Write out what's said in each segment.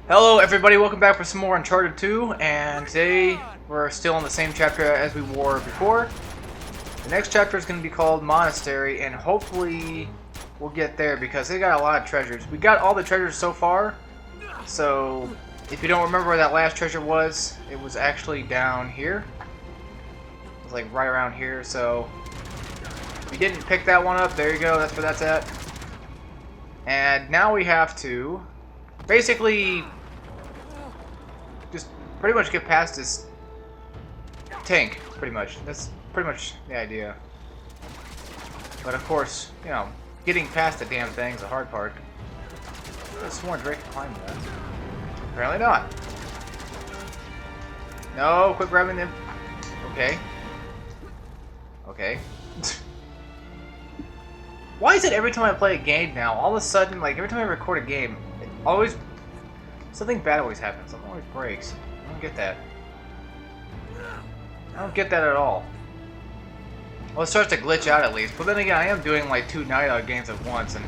Hello everybody, welcome back for some more Uncharted 2, and today we're still in the same chapter as we were before. The next chapter is going to be called Monastery, and hopefully we'll get there because they got a lot of treasures. We got all the treasures so far, so if you don't remember where that last treasure was, it was actually down here. It was like right around here, so if you didn't pick that one up, there you go, that's where that's at. And now we have to basically just pretty much get past this tank, pretty much. That's pretty much the idea. But of course, you know, getting past the damn thing's the hard part. I could have sworn Drake could climb that. Apparently not. No, quit grabbing them. Okay. Okay. Why is it every time I play a game now, all of a sudden, like every time I record a game, always something bad always happens. Something always breaks. I don't get that. I don't get that at all. Well, it starts to glitch out at least. But then again, I am doing like 2 Naughty Dog games at once, and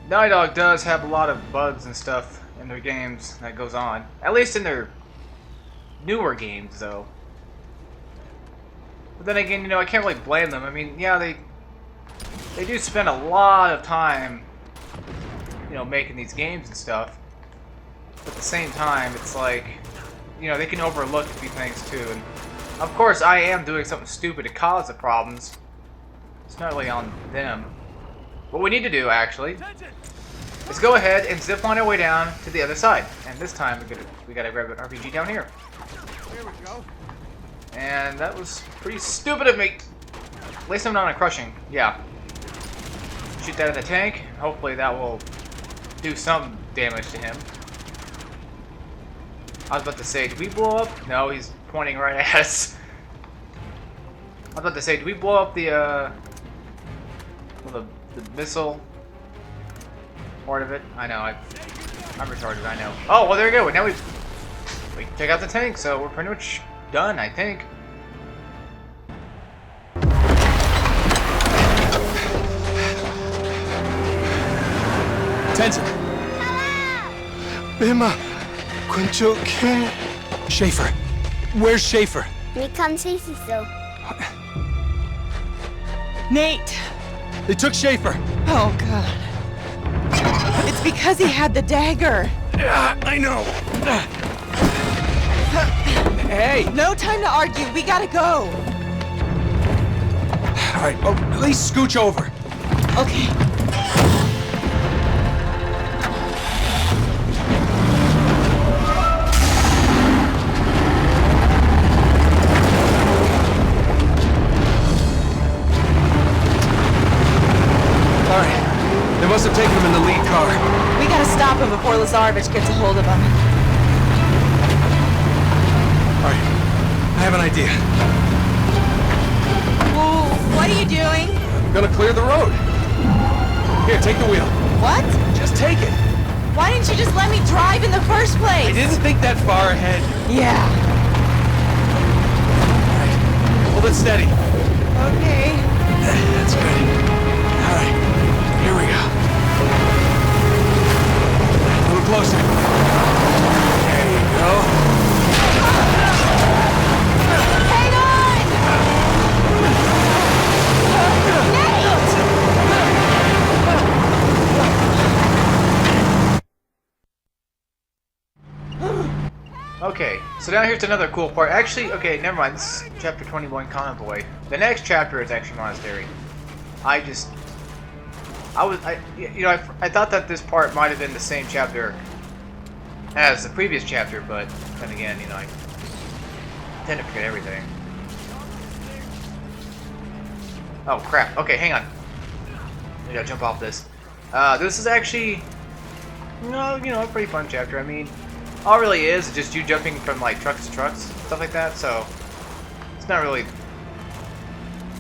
Naughty Dog does have a lot of bugs and stuff in their games that goes on. At least in their newer games, though. But then again, you know, I can't really blame them. I mean, yeah, they do spend a lot of time, you know, making these games and stuff. But at the same time, it's like, you know, they can overlook a few things too. And of course, I am doing something stupid to cause the problems. It's not really on them. What we need to do, actually, is go ahead and zip on our way down to the other side. And this time, we gotta grab an RPG down here. There we go. And that was pretty stupid of me. At least I'm not on crushing. Yeah. Shoot that in the tank. Hopefully that will do some damage to him. I was about to say, did we blow up? No, he's pointing right at us. I was about to say, did we blow up the missile part of it? I know, I'm retarded, I know. Oh, well there you go. Now we can take out the tank, so we're pretty much done, I think. Tenzin! Bima! Quincho King! Schaefer! Where's Schaefer? We can't see so. Nate! They took Schaefer! Oh, God. It's because he had the dagger. I know! Hey! No time to argue. We gotta go. Alright, oh, at least scooch over. Okay. They must have taken him in the lead car. We gotta stop him before Lazarevich gets a hold of him. Alright, I have an idea. Whoa, what are you doing? I'm gonna clear the road. Here, take the wheel. What? Just take it. Why didn't you just let me drive in the first place? I didn't think that far ahead. Yeah. Alright, hold it steady. Okay. That's good. Alright, here we go. A little closer. There you go. Hang on! Okay, so now here's another cool part. Actually, okay, never mind. This is chapter 21, Convoy. The next chapter is actually Monastery. I thought that this part might have been the same chapter as the previous chapter, but then again, you know, I tend to forget everything. Oh crap! Okay, hang on. I gotta jump off this. This is actually, a pretty fun chapter. I mean, all it really is just you jumping from like trucks to trucks, stuff like that. So it's not really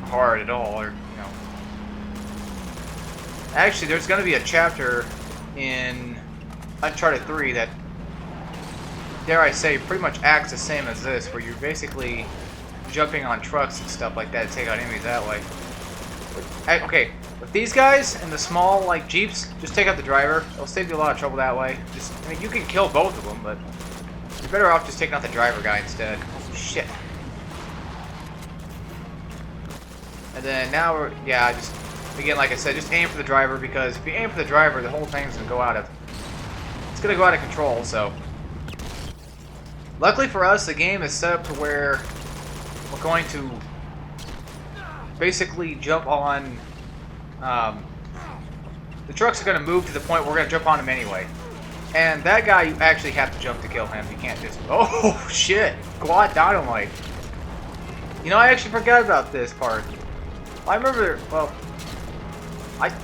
hard at all, or you know. Actually, there's going to be a chapter in Uncharted 3 that, dare I say, pretty much acts the same as this, where you're basically jumping on trucks and stuff like that to take out enemies that way. Okay, With these guys and the small like jeeps, just take out the driver. It'll save you a lot of trouble that way. I mean, you can kill both of them, but you're better off just taking out the driver guy instead. Oh, shit. And then now we're, yeah, just, again, like I said, just aim for the driver, because if you aim for the driver, the whole thing's gonna go out of, it's gonna go out of control, so. Luckily for us, the game is set up to where we're going to basically jump on, the trucks are gonna move to the point where we're gonna jump on him anyway. And that guy, you actually have to jump to kill him. You can't just, oh shit, quad dynamite. You know, I actually forgot about this part. I remember, well,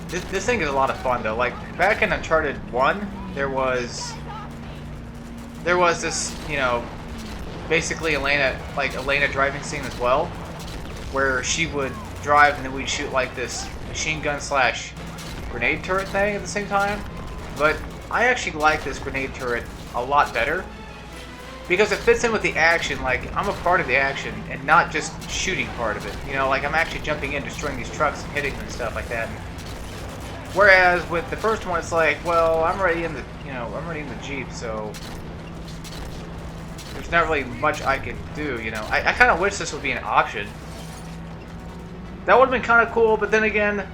this thing is a lot of fun though. Like back in Uncharted 1, there was this, you know, basically Elena driving scene as well, where she would drive and then we'd shoot like this machine gun slash grenade turret thing at the same time. But I actually like this grenade turret a lot better, because it fits in with the action. Like, I'm a part of the action and not just shooting part of it. You know, like I'm actually jumping in, destroying these trucks and hitting them and stuff like that. Whereas with the first one, it's like, well, I'm already in the, you know, I'm already in the Jeep, so there's not really much I can do, you know. I kind of wish this would be an option. That would have been kind of cool, but then again,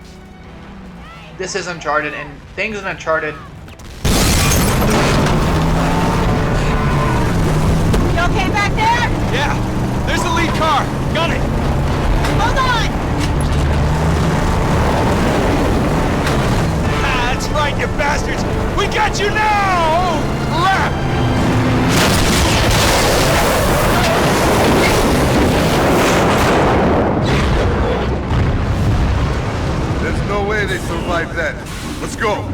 this is Uncharted, and things in Uncharted. You okay back there? Yeah, there's the lead car. Got it. Hold on! Ah, that's right, you bastards. We got you now. Oh, crap. There's no way they survived that. Let's go.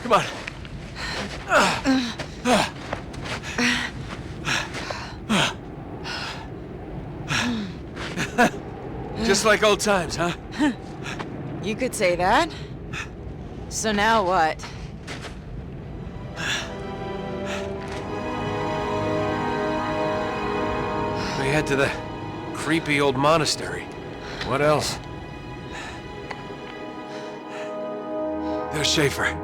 Come on. Just like old times, huh? You could say that. So now what? We head to the creepy old monastery. What else? There's Schaefer.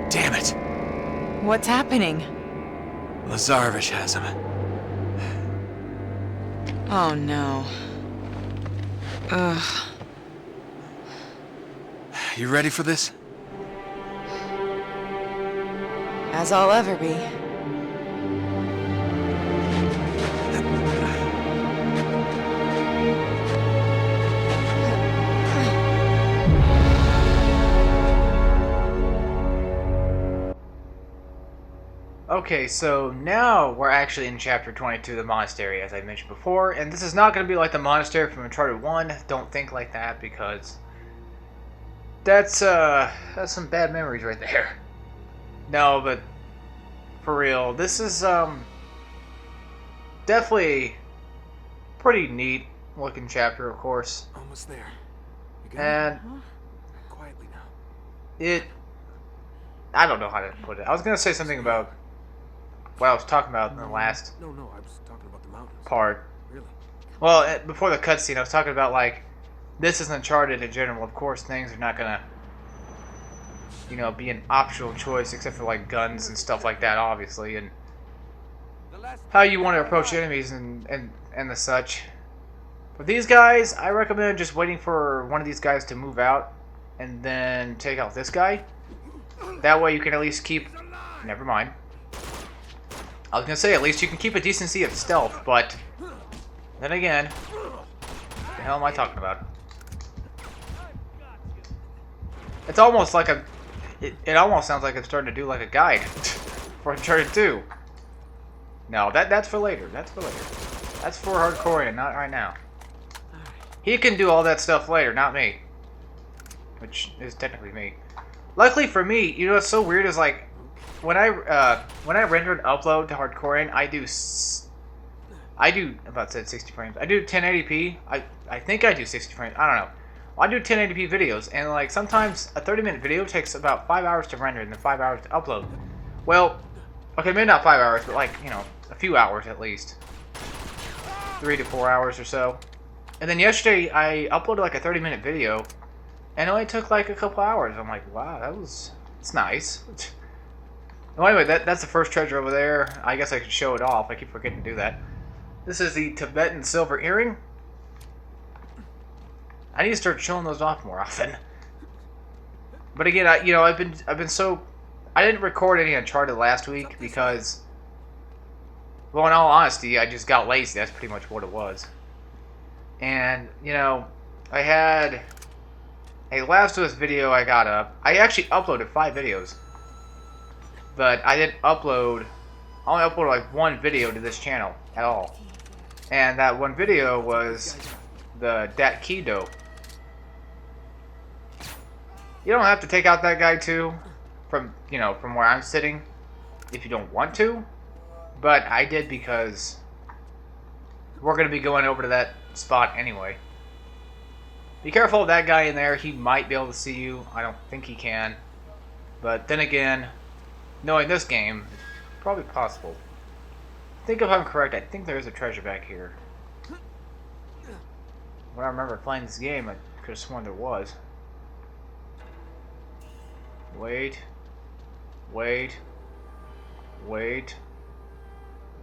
Damn it. What's happening? Lazarevich has him. Oh no. Ugh. You ready for this? As I'll ever be. Okay, so now we're actually in Chapter 22, the Monastery, as I mentioned before, and this is not going to be like the Monastery from Uncharted 1. Don't think like that, because that's some bad memories right there. No, but for real, this is definitely pretty neat looking chapter, of course. Almost there. You And it? Quietly now. I don't know how to put it. I was going to say something about what I was talking about in the last No, I was talking about the mountains. part. Really? Well, before the cutscene, I was talking about, like, this is Uncharted in general. Of course, things are not gonna, you know, be an optional choice, except for, like, guns and stuff like that, obviously, and how you want to approach enemies and the such. For these guys, I recommend just waiting for one of these guys to move out, and then take out this guy. That way you can at least keep... Never mind. I was gonna say, at least you can keep a decency of stealth, but then again, what the hell am I talking about? It's almost like a... It almost sounds like I'm starting to do like a guide for Uncharted 2. No, that's for later. That's for later. That's for hardcore and not right now. He can do all that stuff later, not me. Which is technically me. Luckily for me, you know what's so weird is, like, when I render and upload to hardcore, I do about said 60 frames. I do 1080p. I think I do 60 frames. I don't know. Well, I do 1080p videos, and like sometimes a 30-minute video takes about 5 hours to render and then 5 hours to upload. Well, okay, maybe not 5 hours, but like, you know, a few hours at least. 3 to 4 hours or so. And then yesterday I uploaded like a 30-minute video, and it only took like a couple hours. I'm like, wow, it's nice. Well, anyway, that's the first treasure over there. I guess I could show it off. I keep forgetting to do that. This is the Tibetan silver earring. I need to start showing those off more often. But again, I've been so, I didn't record any Uncharted last week because, well, in all honesty, I just got lazy. That's pretty much what it was. And you know, I had a Last of Us video I got up. I actually uploaded 5 videos. But I didn't upload, I only uploaded like 1 video to this channel at all. And that 1 video was the Dat Kido. You don't have to take out that guy too, from where I'm sitting, if you don't want to. But I did because we're going to be going over to that spot anyway. Be careful of that guy in there. He might be able to see you. I don't think he can. But then again, knowing this game, it's probably possible. I think if I'm correct, I think there is a treasure back here. When I remember playing this game, I could have sworn there was. Wait. Wait. Wait.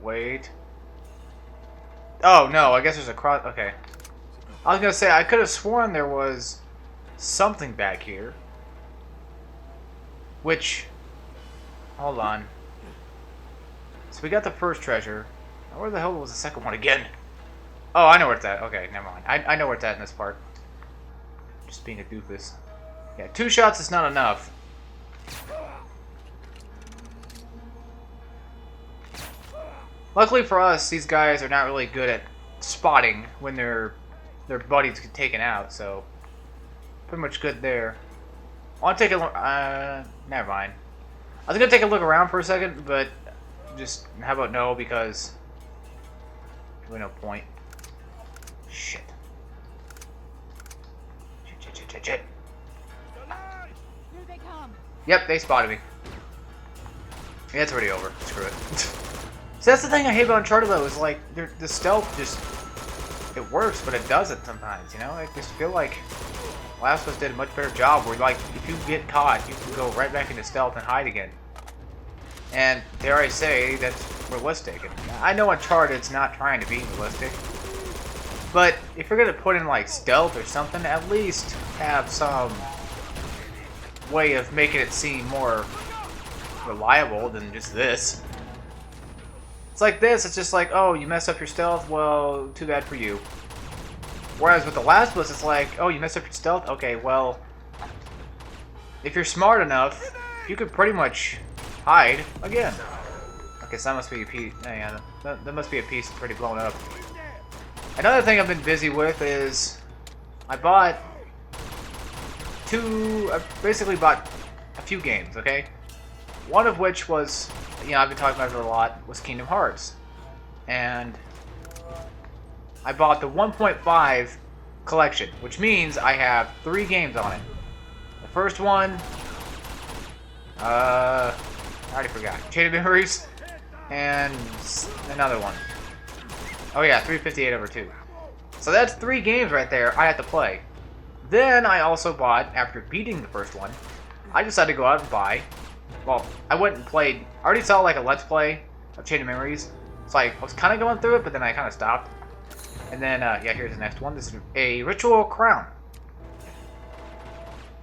Wait. Oh, no, I guess there's a cross. Okay. I was going to say, I could have sworn there was something back here. Which... Hold on. So we got the first treasure. Now where the hell was the second one again? Oh, I know where it's at. Okay, never mind. I know where it's at in this part. Just being a doofus. Yeah, 2 shots is not enough. Luckily for us, these guys are not really good at spotting when their buddies get taken out, so pretty much good there. I want to take a look. Never mind. I was gonna take a look around for a second, but just how about no, because there's really no point. Shit. Shit. Here they come. Yep, they spotted me. Yeah, it's already over. Screw it. So that's the thing I hate about Uncharted though, is like the stealth just, it works, but it doesn't sometimes, you know? I just feel like Last of Us did a much better job where, like, if you get caught, you can go right back into stealth and hide again. And dare I say, that's realistic. And I know Uncharted's not trying to be realistic, but if you're gonna put in like stealth or something, at least have some way of making it seem more reliable than just this. It's like this, it's just like, oh, you messed up your stealth, well, too bad for you. Whereas with The Last of Us, it's like, oh, you messed up your stealth? Okay, well, if you're smart enough, you could pretty much hide again. Okay, so that must be a piece. Yeah, that must be a piece that's pretty blown up. Another thing I've been busy with is I basically bought a few games, okay? One of which was, I've been talking about it a lot, was Kingdom Hearts. And I bought the 1.5 collection, which means I have 3 games on it. The first one, I already forgot. Chain of Memories, and another one. Oh yeah, 358/2. So that's 3 games right there I had to play. Then I also bought, after beating the first one, I decided to go out and buy. Well, I went and played. I already saw like a Let's Play of Chain of Memories. So I was kind of going through it, but then I kind of stopped. And then, yeah, here's the next one. This is a Ritual Crown.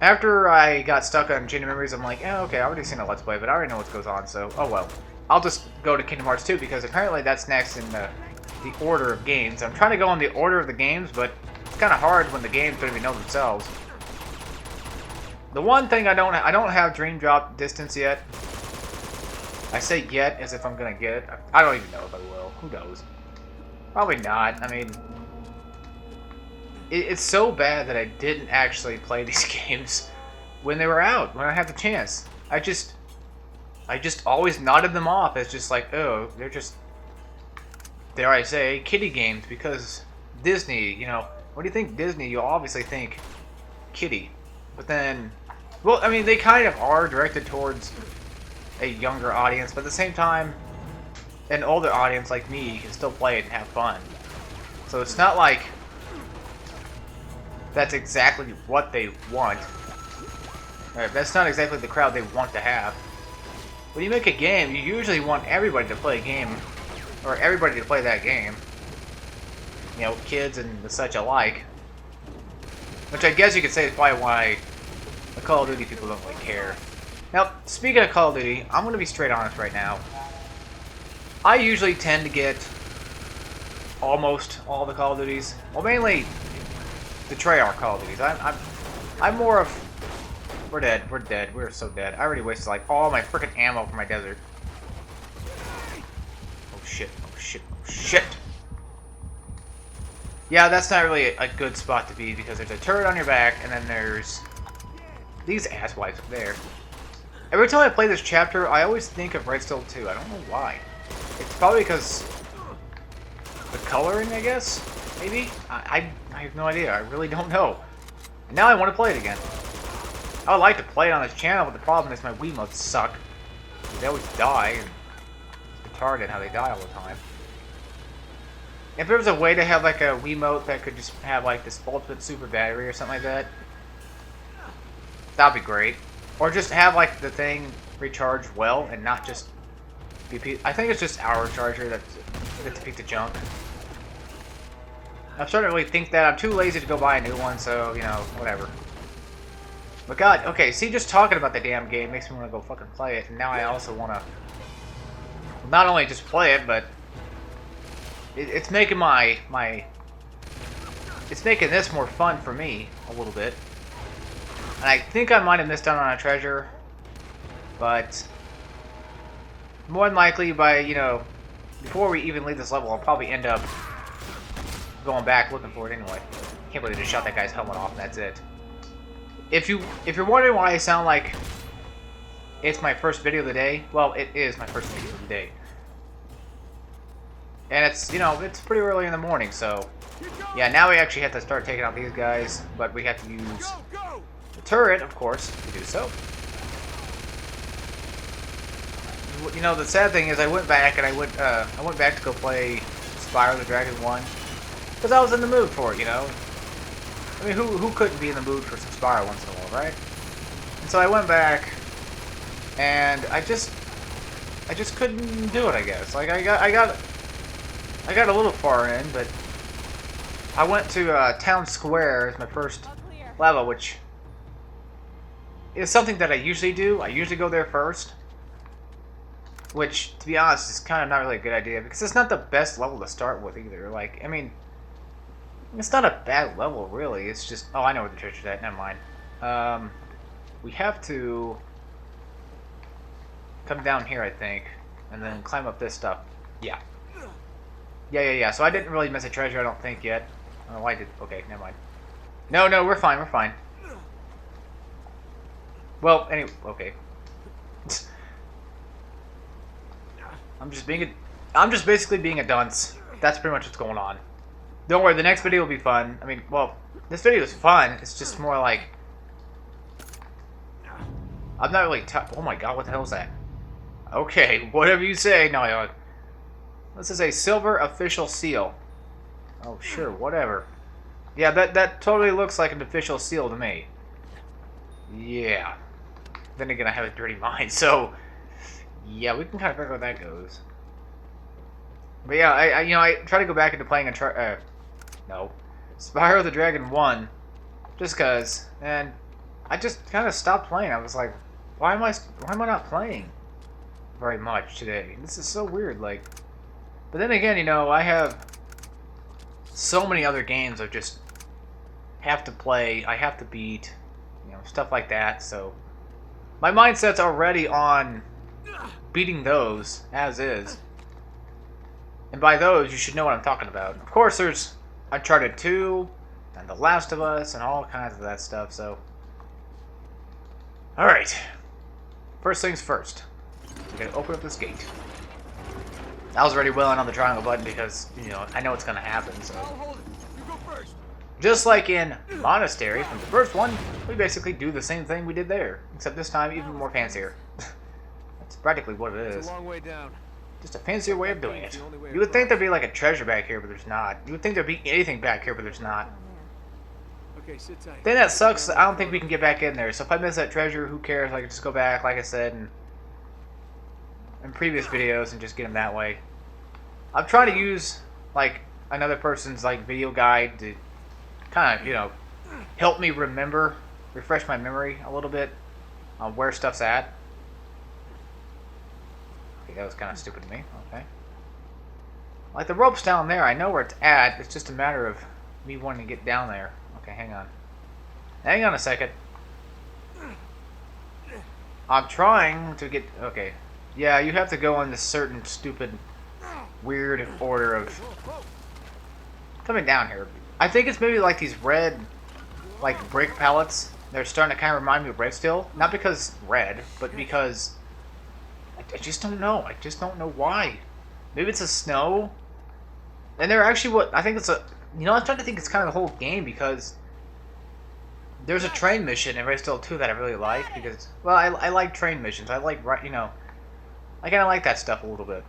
After I got stuck on Chain of Memories, I'm like, okay, I already seen a Let's Play, but I already know what goes on, so, oh well. I'll just go to Kingdom Hearts 2, because apparently that's next in the order of games. I'm trying to go in the order of the games, but it's kind of hard when the games don't even know themselves. The one thing I don't have Dream Drop Distance yet. I say yet as if I'm gonna get it. I don't even know if I will. Who knows? Probably not. I mean, it's so bad that I didn't actually play these games when they were out, when I had the chance. I just always nodded them off as just like, oh, they're just, dare I say, kiddie games, because Disney, what do you think Disney? You obviously think kiddie. But then, well, I mean, they kind of are directed towards a younger audience, but at the same time, an older audience like me can still play it and have fun. So it's not like that's exactly what they want. That's not exactly the crowd they want to have. When you make a game, you usually want everybody to play a game, or everybody to play that game. You know, kids and the such alike. Which I guess you could say is probably why the Call of Duty people don't really care. Now, speaking of Call of Duty, I'm going to be straight honest right now. I usually tend to get almost all the Call of Duties. Well, mainly the Treyarch Call of Duties. I'm more of... We're dead. We're dead. We're so dead. I already wasted, like, all my freaking ammo for my desert. Oh, shit. Oh, shit. Oh, shit. Yeah, that's not really a good spot to be, because there's a turret on your back, and then there's these asswipes up there. Every time I play this chapter, I always think of Red Steel 2. I don't know why. It's probably because the coloring, I guess? Maybe? I have no idea. I really don't know. And now I want to play it again. I would like to play it on this channel, but the problem is my Wiimotes suck. They always die, and it's retarded how they die all the time. If there was a way to have like a Wiimote that could just have like this ultimate super battery or something like that, that'd be great. Or just have like the thing recharge well and not just BP. I think it's just our charger that's to beat the junk. I'm starting to really think that. I'm too lazy to go buy a new one, so, you know, whatever. But God, okay, see, just talking about the damn game makes me want to go fucking play it. And now I also want to not only just play it, but it's making it's making this more fun for me a little bit. And I think I might have missed out on a treasure, but more than likely by, you know, before we even leave this level, I'll probably end up going back looking for it anyway. Can't believe I just shot that guy's helmet off and that's it. If you're wondering why I sound like it's my first video of the day, well, it is my first video of the day. And it's, you know, it's pretty early in the morning, so yeah, now we actually have to start taking out these guys, but we have to use the turret, of course, to do so. You know, the sad thing is I went back and I went back to go play Spyro the Dragon 1 because I was in the mood for it, you know. I mean, who couldn't be in the mood for some Spyro once in a while, right? And so I went back and I just couldn't do it, I guess. Like I got a little far in, but I went to Town Square as my first level, which is something that I usually do. I usually go there first, which, to be honest, is kind of not really a good idea because it's not the best level to start with either. Like, I mean, it's not a bad level, really. It's just... Oh, I know where the treasure's at. Never mind. We have to come down here, I think, and then climb up this stuff. Yeah. Yeah. So I didn't really miss a treasure, I don't think, yet. Oh, I did. Okay, never mind. No, we're fine, we're fine. Well, anyway, okay. I'm just basically being a dunce. That's pretty much what's going on. Don't worry, the next video will be fun. I mean, well, this video is fun. It's just more like... I'm not really... Oh my god, what the hell is that? Okay, whatever you say. No, this is a silver official seal. Oh, sure, whatever. Yeah, that totally looks like an official seal to me. Yeah. Then again, I have a dirty mind, so... Yeah, we can kind of figure out how that goes. But yeah, I try to go back into playing Spyro the Dragon 1, just cause, and I just kind of stopped playing. I was like, why am I not playing very much today? This is so weird, like. But then again, you know, I have so many other games I just have to play, I have to beat, you know, stuff like that. So my mindset's already on beating those as is. And by those, you should know what I'm talking about. Of course, there's Uncharted 2, and The Last of Us, and all kinds of that stuff, so... Alright. First things first. We're gonna open up this gate. I was already willing on the triangle button because, you know, I know what's gonna happen, so... I'll hold it. You go first. Just like in Monastery from the first one, we basically do the same thing we did there, except this time even more fancier. That's practically what it It's is. a long way down. Just a fancier way of doing it. You would think there'd be like a treasure back here, but there's not. You would think there'd be anything back here, but there's not. Okay, sit tight. The thing that sucks is I don't think we can get back in there. So if I miss that treasure, who cares? I can just go back, like I said, in previous videos and just get them that way. I'm trying to use like another person's like video guide to kind of, you know, help me remember, refresh my memory a little bit on where stuff's at. Okay, that was kind of stupid of me. Okay. Like the rope's down there. I know where it's at. It's just a matter of me wanting to get down there. Okay, hang on. Hang on a second. I'm trying to get... Okay. Yeah, you have to go in this certain stupid, weird order of coming down here. I think it's maybe like these red, like brick pallets. They're starting to kind of remind me of red still. Not because red, but because... I just don't know. I just don't know why. Maybe it's a snow. And they're actually what... I think it's a... You know, I'm trying to think it's kind of the whole game because there's a train mission in Red Steel 2 that I really like because, well, I like train missions. I like, you know, I kind of like that stuff a little bit.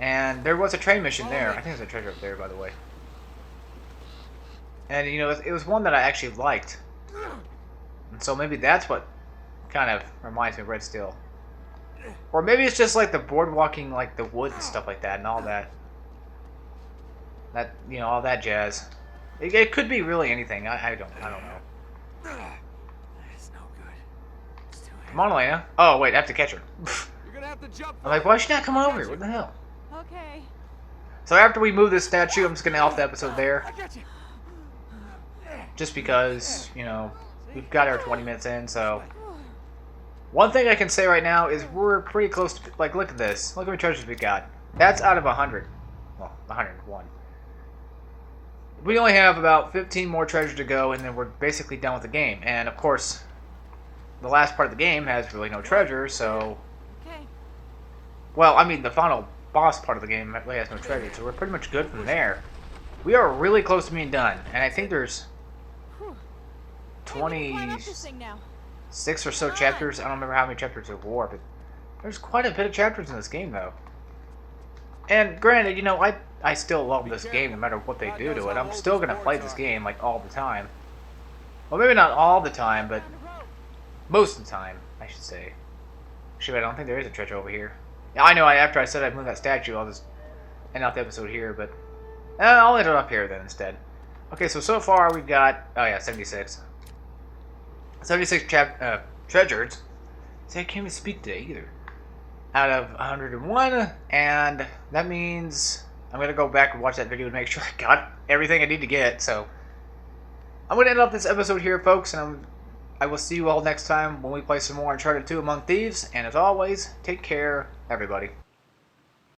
And there was a train mission there. I think there's a treasure up there, by the way. And, you know, it was one that I actually liked. And so maybe that's what kind of reminds me of Red Steel. Or maybe it's just like the boardwalking, like the wood and stuff like that and all that. That, you know, all that jazz. It could be really anything. I don't know. That's no good. It's too heavy. Come on, Elena. Oh, wait, I have to catch her. You're gonna have to jump. I'm like, why is she not coming over here? What the hell? Okay. So after we move this statue, I'm just going to off the episode there. I got you. Just because, you know, we've got our 20 minutes in, so... One thing I can say right now is we're pretty close to... Like, look at this. Look how many treasures we got. That's out of 100. Well, 101. We only have about 15 more treasures to go, and then we're basically done with the game. And, of course, the last part of the game has really no treasure, so... Okay. Well, I mean, the final boss part of the game really has no treasure, so we're pretty much good from there. We are really close to being done, and I think there's... Whew. Hey, we can climb up this 26 thing now. or so chapters. I don't remember how many chapters there were, but there's quite a bit of chapters in this game, though. And granted, you know, I still love this game no matter what they do to it. I'm still going to play this game, like, all the time. Well, maybe not all the time, but most of the time, I should say. Actually, I don't think there is a treasure over here. Yeah, I know, after I said I'd move that statue, I'll just end out the episode here, but... I'll end it up here, then, instead. Okay, so far we've got... Oh, yeah, 76. 76 treasures. See, I can't even speak today, either. Out of 101, and that means I'm going to go back and watch that video to make sure I got everything I need to get, so... I'm going to end up this episode here, folks, and I will see you all next time when we play some more Uncharted 2 Among Thieves, and as always, take care, everybody.